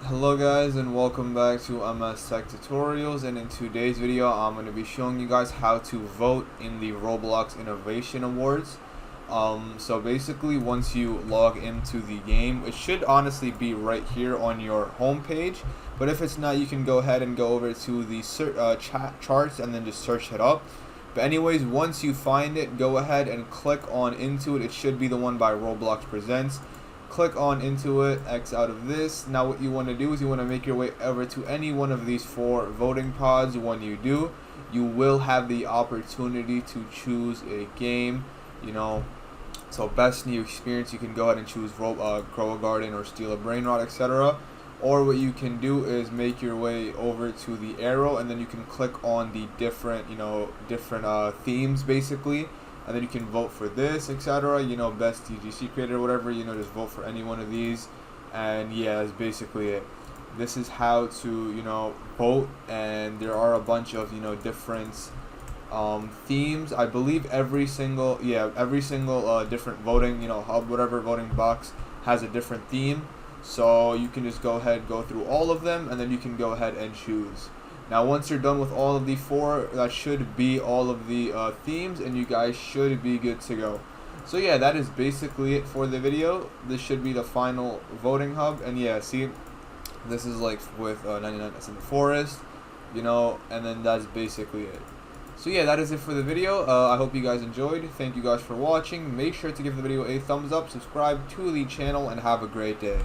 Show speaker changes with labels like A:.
A: Hello guys, and welcome back to MS Tech Tutorials, and in today's video I'm going to be showing you guys how to vote in the Roblox Innovation Awards. So basically once you log into the game, it should honestly be right here on your home page, but if it's not, you can go ahead and go over to the charts and then just search it up. But anyways, once you find it, go ahead and click on into it. It should be the one by Roblox Presents. Click on into it, X out of this. Now what you want to do is you want to make your way over to any one of these 4 voting pods. When you do, you will have the opportunity to choose a game, so best new experience. You can go ahead and choose Grow a Garden or Steal a Brainrot, etc. Or what you can do is make your way over to the arrow, and then you can click on the different themes basically, and then you can vote for this, etc. Best TGC creator, whatever. Just vote for any one of these, and yeah, that's basically it. This is how to vote, and there are a bunch of different themes. I believe every single different voting hub, whatever voting box has a different theme. So you can just go ahead, go through all of them, and then you can go ahead and choose. Now once you're done with all of the 4, that should be all of the themes, and you guys should be good to go. So yeah, that is basically it for the video. This should be the final voting hub, and yeah, see, this is like with 99 in the forest, and then that's basically it. So yeah, that is it for the video. I hope you guys enjoyed. Thank you guys for watching. Make sure to give the video a thumbs up, subscribe to the channel, and have a great day.